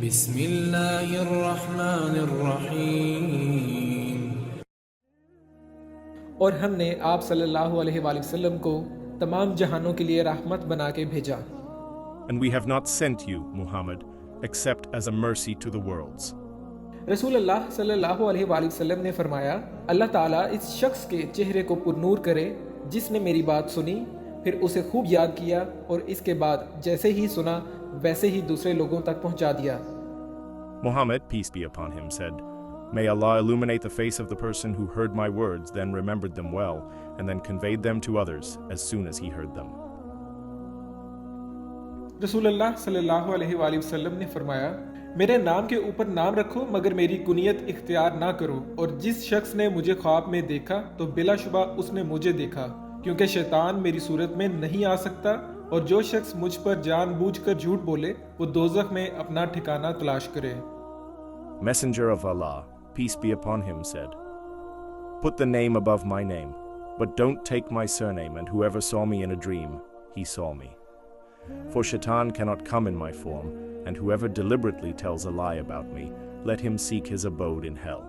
बिस्मिल्लाहिर्रहमानिर्रहीम। और हमने आप सल्लल्लाहु अलैहि वसल्लम को तमाम जहानों के लिए रहमत बना के भेजा। And we have not sent you, Muhammad, except as a mercy to the worlds. रसूल अल्लाह सल्लल्लाहु अलैहि वसल्लम ने फरमाया, अल्लाह ताला इस शख्स के चेहरे को पुरनूर करे जिसने मेरी बात सुनी, फिर उसे खूब याद किया और इसके बाद जैसे ही सुना वैसे ही दूसरे लोगों तक पहुंचा दिया। Muhammad, peace be upon him, said, May Allah illuminate the face of the person who heard my words, then remembered them well, and then conveyed them to others as soon as he heard them. रसूल अल्लाह सल्लल्लाहु अलैहि वसल्लम ने फरमाया, मेरे नाम के ऊपर नाम रखो मगर मेरी कुनियत इख्तियार ना करो, और जिस शख्स ने मुझे ख्वाब में देखा तो बिलाशुबा उसने मुझे देखा, क्योंकि शैतान मेरी सूरत में नहीं आ सकता, और जो शख्स मुझ पर जानबूझकर झूठ बोले वो दोज़ख में अपना ठिकाना तलाश करे। Messenger of Allah, peace be upon him, said, Put the name above my name, but don't take my surname, and whoever saw me in a dream, he saw me. For Shaitan cannot come in my form, and whoever deliberately tells a lie about me, let him seek his abode in hell.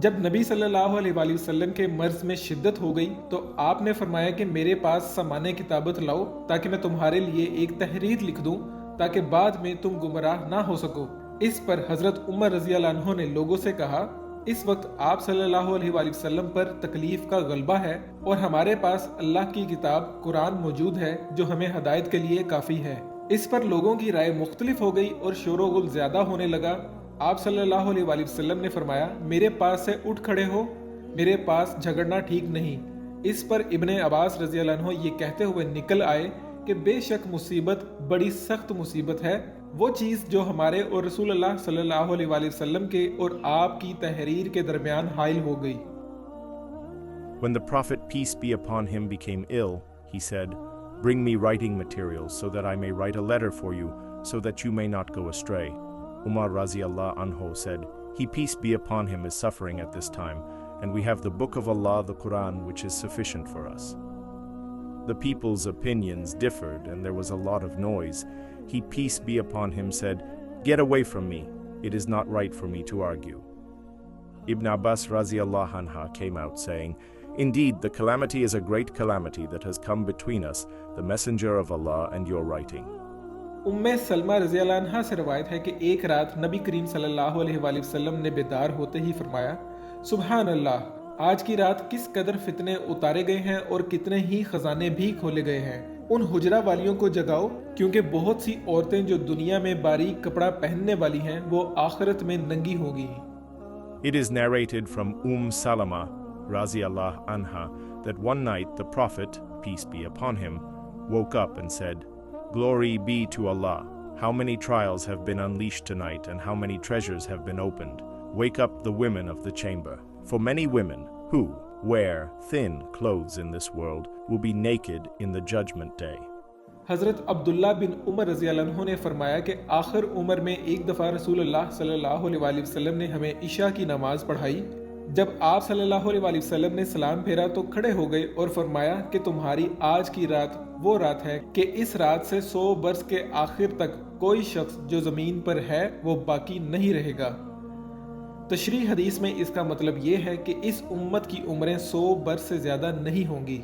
जब नबी सल्लल्लाहु अलैहि वसल्लम के मर्ज में शिद्दत हो गई तो आपने फरमाया कि मेरे पास सामान्य किताबत लाओ ताकि मैं तुम्हारे लिए एक तहरीर लिख दूं ताकि बाद में तुम गुमराह ना हो सको। इस पर हजरत उमर रज़ी अल्लाह अन्हु ने लोगों से कहा, इस वक्त आप सल्लल्लाहु अलैहि वसल्लम पर तकलीफ का गलबा है और हमारे पास अल्लाह की किताब कुरान मौजूद है जो हमें हदायत के लिए काफ़ी है। इस पर लोगों की राय मुख्तलिफ हो गई और शोरगुल ज्यादा होने लगा। आप सल्लल्लाहु अलैहि वसल्लम ने फरमाया, मेरे पास से उठ खड़े हो, मेरे पास झगड़ना ठीक नहीं। इस पर इब्ने अब्बास रज़ी अल्लाह अन्हु ये कहते हुए निकल आए कि बेशक मुसीबत बड़ी सख्त मुसीबत है, वो चीज़ जो हमारे और रसूल अल्लाह सल्लल्लाहु अलैहि वसल्लम के और आपकी तहरीर के दरमियान हाइल हो गई। When the Prophet, peace be upon him, became ill, he said, Bring me writing materials so that I may write a letter for you, so that you may not go astray. Umar Raziallah Anhu said, He, peace be upon him, is suffering at this time, and we have the book of Allah, the Quran, which is sufficient for us. The people's opinions differed, and there was a lot of noise. He, peace be upon him, said, Get away from me, it is not right for me to argue. Ibn Abbas Raziallah Anha came out saying, Indeed, the calamity is a great calamity that has come between us, the Messenger of Allah and your writing. उम्मे सलमा रज़ी अल्लाह अन्हा से रवायत है कि एक रात नबी करीम सल्लल्लाहु अलैहि वसल्लम ने बेदार होते ही फरमाया, सुभान अल्लाह, आज की रात किस कदर फितने उतारे गए हैं और कितने ही खजाने भी खोले गए हैं। उन हुजरा वालियों को जगाओ, क्योंकि बहुत सी औरतें जो दुनिया में बारीक कपड़ा पहनने वाली हैं वो आखिरत में नंगी होगी। It is narrated from Salama Raziallah Anha that one night the Prophet, peace be upon him, woke up and said, Glory be to Allah, how many trials have been unleashed tonight and how many treasures have been opened. Wake up the women of the chamber, for many women who wear thin clothes in this world will be naked in the judgment day. हज़रत अब्दुल्ला बिन उमर रज़ी अल्लाह अन्हु ने फरमाया कि आखिर उम्र में एक दफ़ा रसूल अल्लाह सल्लल्लाहु अलैहि वसल्लम ने हमें इशा की नमाज पढ़ाई। जब आप सल्लल्लाहु अलैहि वसल्लम ने सलाम फेरा तो खड़े हो गए और फरमाया कि तुम्हारी आज की रात वो रात है कि इस रात से 100 बरस के आखिर तक कोई शख्स जो ज़मीन पर है वो बाकी नहीं रहेगा। तशरीह हदीस में इसका मतलब ये है कि इस उम्मत की उम्रें 100 बरस से ज़्यादा नहीं होंगी।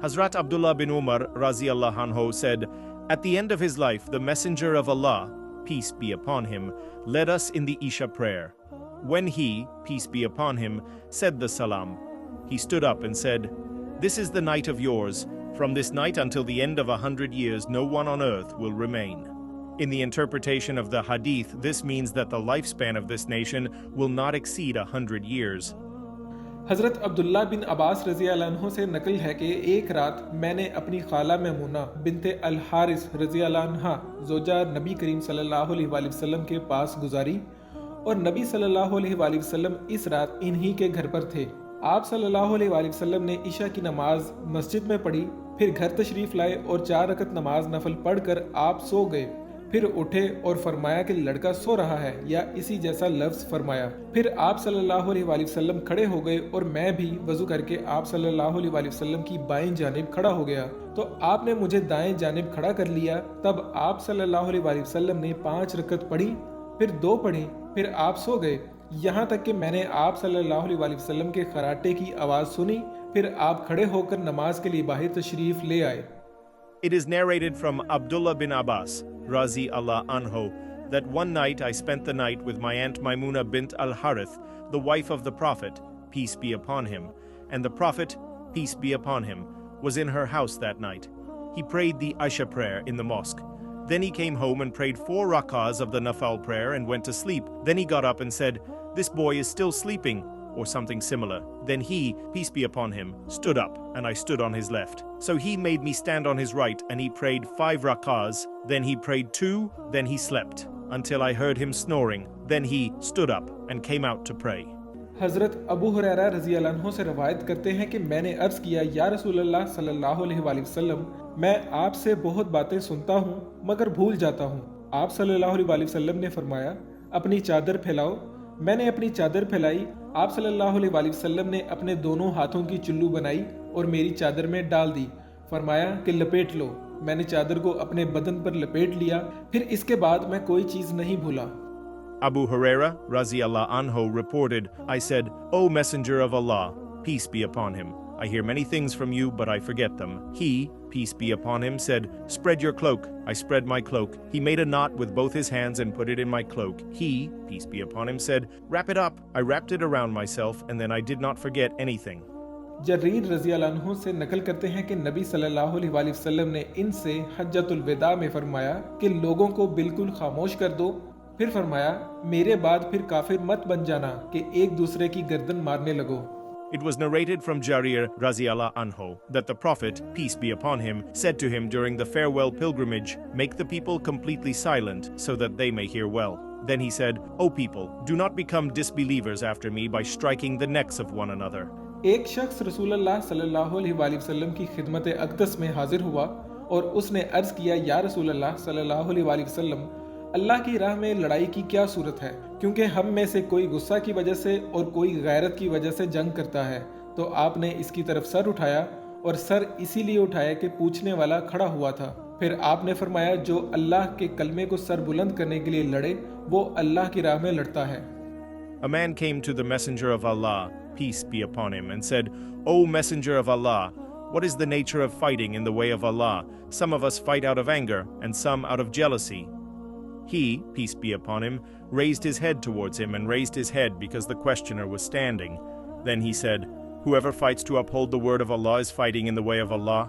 Hazrat Abdullah bin Umar Raziallah Anhu said, At the end of his life, the Messenger of Allah, peace be upon him, led us in the Isha prayer. When he, peace be upon him, said the salam, he stood up and said, This is the night of yours. From this night until the end of 100 years, no one on earth will remain. In the interpretation of the hadith, this means that the lifespan of this nation will not exceed 100 years. हज़रत अब्दुल्ला बिन अब्बास रज़ी अल्लाह अन्हु से नकल है कि एक रात मैंने अपनी खाला मैमूना बिनते अल हारिस रज़ी अल्लाह अन्हा ज़ोजा नबी करीम सल्लल्लाहु अलैहि वसल्लम के पास गुजारी और नबी सल्लल्लाहु अलैहि वसल्लम इस रात इन्हीं के घर पर थे। आप सल्लल्लाहु अलैहि वसल्लम ने इशा की नमाज मस्जिद में पढ़ी, फिर घर तशरीफ़ लाए और 4 रकत नमाज नफल पढ़कर आप सो गए। फिर उठे और फरमाया कि लड़का सो रहा है, या इसी जैसा लफ्ज फरमाया। फिर आप सल्लल्लाहु अलैहि वसल्लम खड़े हो गए और मैं भी वजू करके आप सल्लल्लाहु अलैहि वसल्लम की बाएं जानिब खड़ा हो गया, तो आपने मुझे दाएं जानिब खड़ा कर लिया। तब आप सल्लल्लाहु अलैहि वसल्लम ने 5 रकत पढ़ी, फिर 2 पढ़ी, फिर आप सो गए, यहाँ तक कि मैंने आप सल्लल्लाहु अलैहि वसल्लम के खराटे की आवाज़ सुनी। फिर आप खड़े होकर नमाज के लिए बाहर तशरीफ ले आए। It is narrated from Abdullah bin Abbas, Razi Allah Anhu, that one night I spent the night with my aunt Maimuna bint al-Harith, the wife of the Prophet, peace be upon him, and the Prophet, peace be upon him, was in her house that night. He prayed the Isha prayer in the mosque. Then he came home and prayed 4 rakahs of the Nafal prayer and went to sleep. Then he got up and said, "This boy is still sleeping," or something similar. Then he, peace be upon him, stood up, and I stood on his left. So he made me stand on his right, and he prayed 5 rakahs. Then he prayed 2, then he slept, until I heard him snoring. Then he stood up and came out to pray. हज़रत अबू हुरैरा रज़ी अल्लाह अन्हु से रवायत करते हैं कि मैंने अर्ज़ किया, या रसूलल्लाह सल्लल्लाहु अलैहि वसल्लम, मैं आपसे बहुत बातें सुनता हूँ मगर भूल जाता हूँ। आप सल्लल्लाहु अलैहि वसल्लम ने फरमाया, अपनी चादर फैलाओ। मैंने अपनी चादर फैलाई। आप सल्लल्लाहु अलैहि वसल्लम ने अपने दोनों हाथों की चुल्लू बनाई और मेरी चादर में डाल दी। फरमाया कि लपेट लो। मैंने चादर को अपने बदन पर लपेट लिया। फिर इसके बाद मैं कोई चीज़ नहीं भूला। Abu Huraira, Razi Allah Anhu, reported, I said, "O Messenger of Allah, peace be upon him, I hear many things from you, but I forget them." He, peace be upon him, said, "Spread your cloak." I spread my cloak. He made a knot with both his hands and put it in my cloak. He, peace be upon him, said, "Wrap it up." I wrapped it around myself, and then I did not forget anything. Jarir रज़ी अल्लाह अन्हु से नकल करते हैं कि नबी सल्लल्लाहु अलैहि वसल्लम ने इनसे हज्जतुल विदा में फरमाया कि लोगों को बिल्कुल खामोश कर दो। फिर फरमाया, मेरे बाद फिर काफिर मत बन जाना कि एक दूसरे की गर्दन मारने लगो। It was narrated from Jarir Razi Allah Anhu that the Prophet, peace be upon him, said to him during the farewell pilgrimage, "Make the people completely silent so that they may hear well." Then he said, "O people, do not become disbelievers after me by striking the necks of one another." एक शख्स रसूलुल्लाह सल्लल्लाहु अलैहि वसल्लम की खिदमत अक़दस में हाजिर हुआ और उसने अर्ज किया, या रसूलुल्लाह सल्लल्लाहु अलैहि वसल्लम, अल्लाह की राह में लड़ाई की क्या सूरत है, क्योंकि हम में से कोई गुस्सा की वजह से और कोई गैरत की वजह से जंग करता है। तो आपने इसकी तरफ सर उठाया और सर इसीलिए उठाया कि पूछने वाला खड़ा हुआ था। फिर आपने फरमाया, जो अल्लाह के कलमे को सर बुलंद करने के लिए लड़े वो अल्लाह की राह में लड़ता है। A man came to the Messenger of Allah, peace be upon him, and said, "O Messenger of Allah, what is the nature of fighting in the way of Allah? Some of us fight out of anger, and some out of jealousy." He, peace be upon him, raised his head towards him and raised his head because the questioner was standing. Then he said, "Whoever fights to uphold the word of Allah is fighting in the way of Allah."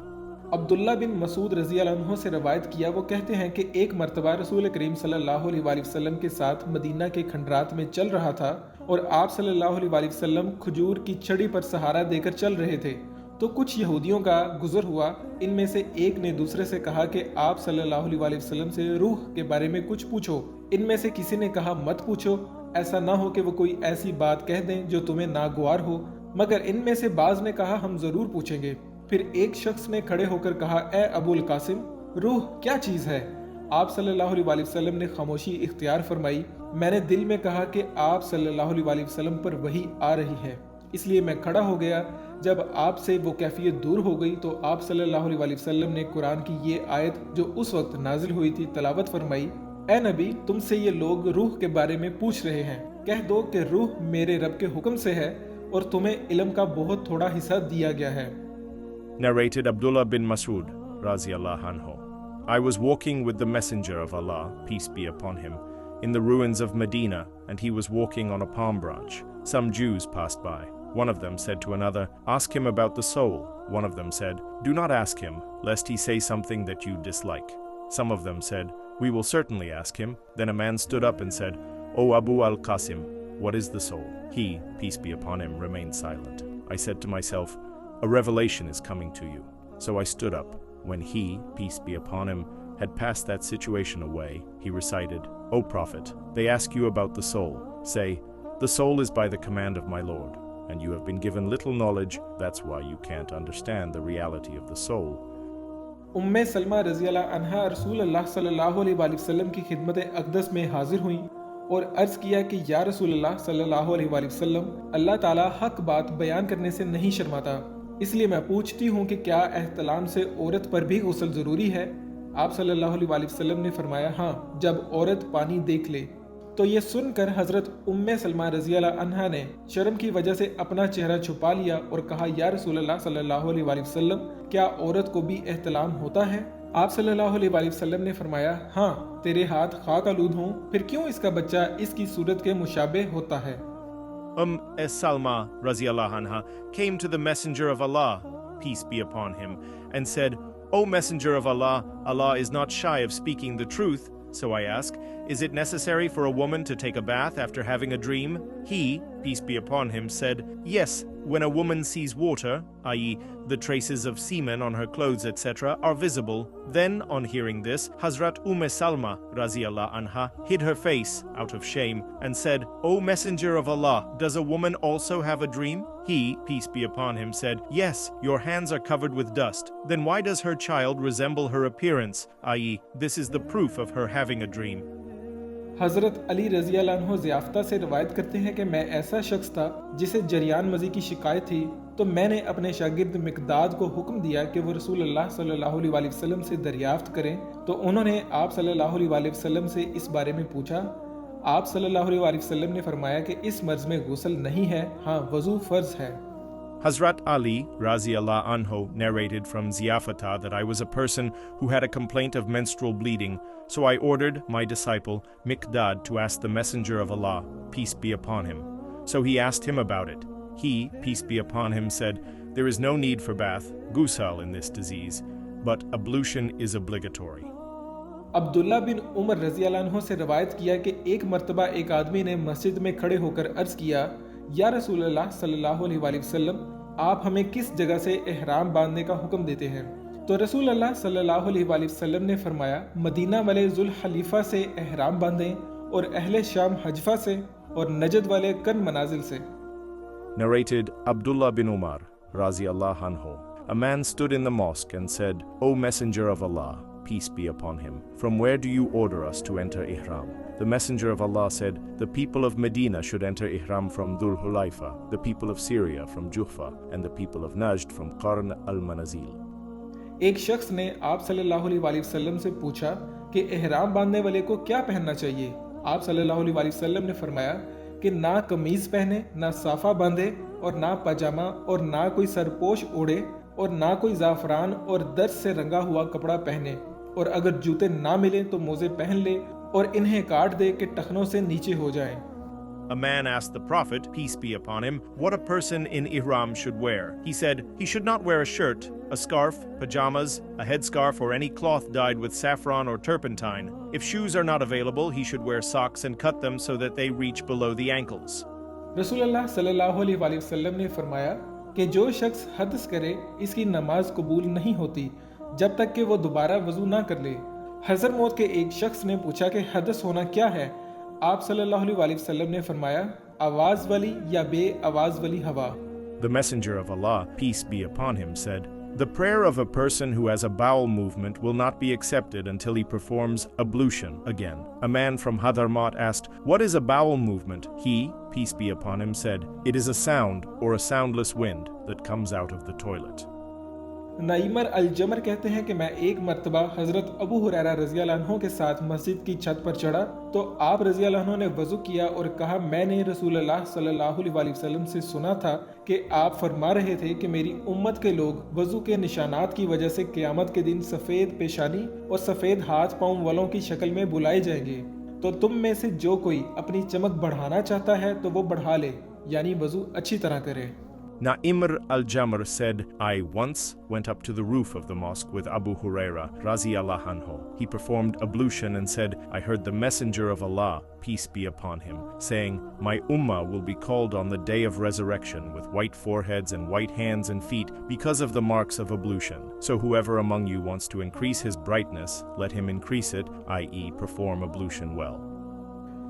Abdullah बिन मसूद रज़ी अल्लाह अन्हु से रवायत किया, वो कहते हैं कि एक मर्तबा रसूल करीम सल्लल्लाहु अलैहि वसल्लम के साथ मदीना के खंडरात में चल रहा था और आप सल्लल्लाहु अलैहि वसल्लम खजूर की छड़ी पर सहारा देकर चल रहे थे। तो कुछ यहूदियों का गुजर हुआ। इनमें से एक ने दूसरे से कहा कि आप सल्लल्लाहु अलैहि वसल्लम से रूह के बारे में कुछ पूछो। इनमें से किसी ने कहा, मत पूछो, ऐसा ना हो कि वो कोई ऐसी बात कह दें जो तुम्हें नागवार हो। मगर इनमें से बाज ने कहा, हम जरूर पूछेंगे। फिर एक शख्स ने खड़े होकर कहा, ए अबुल कासिम, रूह क्या चीज है? आप सल्लल्लाहु अलैहि वसल्लम ने खामोशी इख्तियार फरमाई। मैंने दिल में कहा कि आप सल्लल्लाहु अलैहि वसल्लम पर वही आ रही है, इसलिए मैं खड़ा हो गया। जब आपसे वो कैफियत दूर हो गई तो आप सल्लल्लाहु अलैहि वसल्लम ने कुरान की ये आयत जो उस वक्त नाजिल हुई थी तलावत फरमाई, ए नबी, तुमसे ये लोग रूह के बारे में पूछ रहे हैं, कह दो कि रूह मेरे रब के हुक्म से है और तुम्हें इल्म का बहुत थोड़ा हिस्सा दिया गया है। Narrated Abdullah bin Masud, Razi Allah Anhu. I was walking with the Messenger of Allah, peace be upon him, in the ruins of Medina, and he was walking on a palm branch. Some Jews passed by. One of them said to another, "Ask him about the soul." One of them said, "Do not ask him, lest he say something that you dislike." Some of them said, "We will certainly ask him." Then a man stood up and said, "O Abu al-Qasim, what is the soul?" He, peace be upon him, remained silent. I said to myself, "A revelation is coming to you." So I stood up. When he, peace be upon him, had passed that situation away, he recited, "O Prophet, they ask you about the soul. Say, the soul is by the command of my Lord, and you have been given little knowledge, that's why you can't understand the reality of the soul." उम्मे सलमा रजी अल्लाह अन्हा रसूल अल्लाह सल्लल्लाहु अलैहि वसल्लम की खिदमत अक़दस में हाजिर हुई और अर्ज़ किया कि या रसूल अल्लाह सल्लल्लाहु अलैहि वसल्लम, अल्लाह ताला हक बात बयान करने से नहीं शर्माता, इसलिए मैं पूछती हूँ कि क्या एहतलाम से औरत पर भी गुस्ल ज़रूरी है? आप सल्लल्लाहु अलैहि वसल्लम ने फरमाया, हाँ, जब औरत पानी देख ले। तो ये सुनकर हज़रत उम्मे सलमा रज़ी अल्लाह अन्हा ने शर्म की वजह से अपना चेहरा छुपा लिया और कहा, या रसूल अल्लाह सल्लल्लाहु अलैहि वसल्लम, क्या औरत को भी एहतलाम होता है? आप सल्लल्लाहु अलैहि वसल्लम ने फरमाया, हाँ, तेरे हाथ खाक आलूद हों, फिर क्यों इसका बच्चा इसकी सूरत के मुशाबे होता है? Salma Raziallahu anha came to the Messenger of Allah, peace be upon him, and said, O Messenger of Allah, Allah is not shy of speaking the truth. So I ask, is it necessary for a woman to take a bath after having a dream? He, peace be upon him, said, yes, when a woman sees water, i.e., the traces of semen on her clothes, etc., are visible. Then, on hearing this, Hazrat Salma Raziallahu anha hid her face out of shame and said, O Messenger of Allah, does a woman also have a dream? He, peace be upon him, said, yes, your hands are covered with dust. Then why does her child resemble her appearance, i.e., this is the proof of her having a dream? हज़रत अली रज़ी अल्लाह अन्हु ज़ियाफ़ता से रवायत करते हैं कि मैं ऐसा शख्स था जिसे जरियान मज़ी की शिकायत थी, तो मैंने अपने शागिर्द मिक़दाद को हुक्म दिया कि वो रसूल अल्लाह सल्लल्लाहु अलैहि वसल्लम से दरियाफ़्त करें। तो उन्होंने आप सल्लल्लाहु अलैहि वसल्लम से इस बारे में पूछा। आप सल्लल्लाहु अलैहि वसल्लम ने फरमाया कि इस मर्ज़ में गुस्ल नहीं है, हाँ, वज़ू फ़र्ज़ है। Hazrat Ali Raziallahu anhu narrated from Ziyafata that I was a person who had a complaint of menstrual bleeding, so I ordered my disciple Miqdad to ask the Messenger of Allah, peace be upon him. So he asked him about it. He, peace be upon him, said, there is no need for bath, ghusl in this disease, but ablution is obligatory. Abdullah बिन उमर रज़ी अल्लाह अन्हु से रवायत किया कि एक मर्तबा एक आदमी ने मस्जिद में खड़े होकर अर्ज़ किया, या रसूल अल्लाह सल्लल्लाहु अलैहि वसल्लम, आप हमें किस जगह से एहराम बांधने का हुक्म देते हैं? तो रसूल अल्लाह सल्लल्लाहु अलैहि वसल्लम ने फरमाया, मदीना वाले जुल हलीफा से एहराम बांधें और अहले शाम हजफा से और नजद वाले कन मनाजिल से। Narrated Abdullah bin Umar Raziallahu anhu. A man stood in the mosque and said, O Messenger of Allah, peace be upon him, from where do you order us to enter ihram? The Messenger of Allah said, the people of Medina should enter ihram from Dhul Hulaifa, the people of Syria from Juhfa, and the people of Najd from Qarn al-Manazil. एक शख्स ने आप सल्लल्लाहु अलैहि वसल्लम से पूछा कि एहराम बांधने वाले को क्या पहनना चाहिए? आप सल्लल्लाहु अलैहि वसल्लम ने फरमाया कि ना कमीज पहने, ना साफा बांधे और ना पजामा और ना कोई सरपोश ओढ़े और ना कोई ज़ाफ़रान और दर्द से रंगा हुआ कपड़ा पहने, और अगर जूते ना मिले तो मोज़े पहन ले और इन्हें काट दे कि टखनों से नीचे हो जाएं। A man asked the Prophet, peace be upon him, what a person in ihram should wear. He said, he should not wear a shirt, a scarf, pajamas, a headscarf, or any cloth dyed with saffron or turpentine. If shoes are not available, he should wear socks and cut them so that they reach below the ankles. रसूलुल्लाह सल्लल्लाहु अलैहि वसल्लम ने फरमाया कि जो शख्स हदस करे इसकी नमाज कबूल नहीं होती जब तक कि वो दोबारा वजू ना कर ले। हज़र मौत के एक शख्स ने पूछा कि हदस होना क्या है? आप सल्लल्लाहु अलैहि वसल्लम ने फरमाया, आवाज वाली या बे आवाज वाली हवा। The Messenger of Allah, peace be upon him, said, the prayer of a person who has a bowel movement will not be accepted until he performs ablution again. A man from Hadramaut asked, what is a bowel movement? He, peace be upon him, said, it is a sound or a soundless wind that comes out of the toilet. नाइमर अल-जमर कहते हैं कि मैं एक मर्तबा हज़रत अबू हुरैरा रज़ी अल्लाह अन्हु के साथ मस्जिद की छत पर चढ़ा तो आप रज़ी अल्लाह अन्हु ने वज़ू किया और कहा, मैंने रसूलुल्लाह सल्लल्लाहु अलैहि वसल्लम से सुना था कि आप फरमा रहे थे कि मेरी उम्मत के लोग वज़ू के निशानात की वजह से क़यामत के दिन सफ़ेद पेशानी और सफ़ेद हाथ पाँव वालों की शक्ल में बुलाए जाएंगे, तो तुम में से जो कोई अपनी चमक बढ़ाना चाहता है तो वो बढ़ा ले, यानी वज़ू अच्छी तरह करे। Na'imr al-Jamr said, I once went up to the roof of the mosque with Abu Huraira, Raziyallahu anhu. He performed ablution and said, I heard the Messenger of Allah, peace be upon him, saying, my ummah will be called on the day of resurrection with white foreheads and white hands and feet because of the marks of ablution. So whoever among you wants to increase his brightness, let him increase it, i.e. perform ablution well.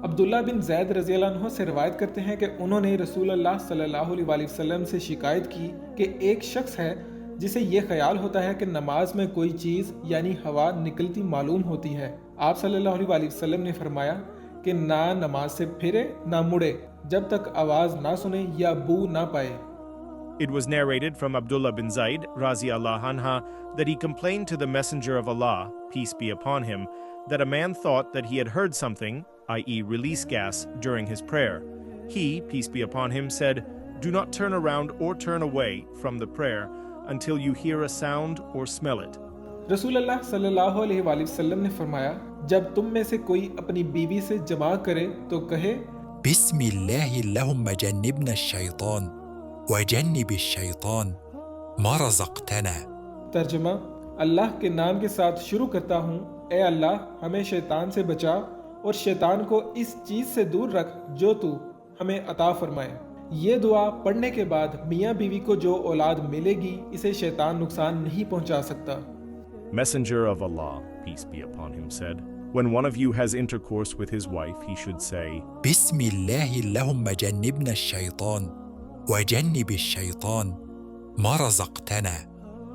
Abdullah बिन ज़ैद रज़ी अल्लाह अन्हु से रवायत करते हैं कि उन्होंने रसूलुल्लाह सल्लल्लाहु अलैहि वसल्लम से शिकायत की कि एक शख्स है जिसे ये ख्याल होता है कि नमाज में कोई चीज़ यानी हवा निकलती मालूम होती है। आप सल्लल्लाहु अलैहि वसल्लम ने फरमाया कि ना नमाज से फिरे ना मुड़े जब तक आवाज़ ना सुने या बू ना पाए। It was narrated from Abdullah bin Zaid, Razi Allah anha, that he complained to the Messenger of Allah, peace be upon him, that a man thought that he had heard something, i.e., release gas, during his prayer. He, peace be upon him, said, "Do not turn around or turn away from the prayer until you hear a sound or smell it." रसूलुल्लाह सल्लल्लाहु अलैहि वसल्लम ने फरमाया, जब तुम में से कोई अपनी बीवी से जमा करे तो कहे, बिस्मिल्लाह अल्लाहुम्मा जन्निबना शैतान वजन्निब शैतान मा रज़क़तना। तर्जुमा, अल्लाह के नाम के साथ शुरू करता हूँ, ए अल्लाह हमें शैतान से बचा और शैतान को इस चीज़ से दूर रख जो तू हमें अता फरमाए। ये दुआ पढ़ने के बाद मियाँ बीवी को जो औलाद मिलेगी इसे शैतान नुकसान नहीं पहुँचा सकता। Messenger of Allah, peace be upon him, said, "When one of you has intercourse with his wife, he should say, बिस्मिल्लाह अल्लाहुम्मा जन्निबना शैतान वजन्निब शैतान मा रज़क़तना।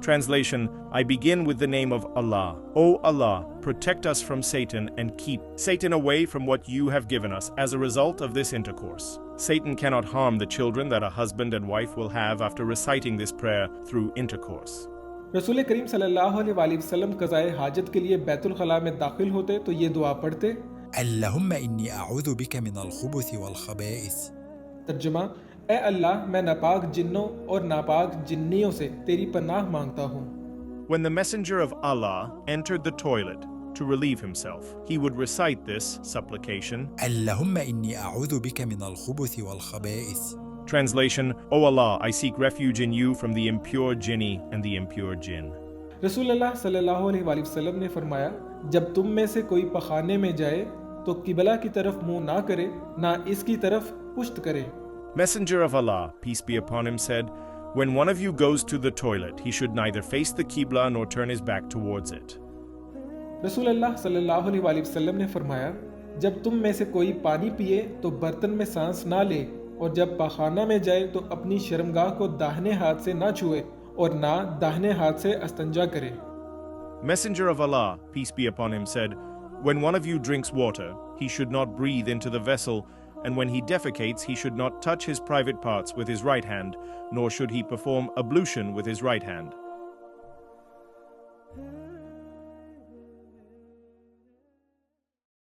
Translation, I begin with the name of Allah. O Allah, protect us from Satan and keep Satan away from what you have given us as a result of this intercourse. Satan cannot harm the children that a husband and wife will have after reciting this prayer through intercourse. रसूल करीम सल्लल्लाहु अलैहि वसल्लम क़ज़ाए हाजत के लिए बैतुल खला में दाखिल होते तो ये दुआ पढ़ते, अल्लाहुम्मा इन्नी अऊज़ु बिका मिनल खुबुस वल खबाइस। तर्जुमा, ए अल्लाह मैं नापाक जिन्नों और नापाक जिन्नियों से तेरी पनाह मांगता हूँ। When the Messenger of Allah entered the toilet to relieve himself, he would recite this supplication. अल्लाहुम्मा इन्नी अऊज़ु बिका मिनल खुबुस वल खबाइस। Translation, O Allah, I seek refuge in you from the impure jinni and the impure jinn. रसूलुल्लाह सल्लल्लाहु अलैहि वसल्लम ने फरमाया, जब तुम में से कोई पखाने में जाए तो किबला की तरफ मुंह ना करे ना इसकी तरफ पुश्त करे। Messenger of Allah, peace be upon him, said, "When one of you goes to the toilet, he should neither face the Qibla nor turn his back towards it." रसूलुल्लाह सल्लल्लाहु अलैहि वसल्लम ने फरमाया, जब तुम में से कोई पानी पिए तो बर्तन में सांस ना ले और जब पाखाना में जाए तो अपनी शर्मगाह को दाहिने हाथ से ना छुए और ना दाहिने हाथ से अस्तंजा करे। Messenger of Allah, peace be upon him, said, "When one of you drinks water, he should not breathe into the vessel, and when he defecates, he should not touch his private parts with his right hand, nor should he perform ablution with his right hand."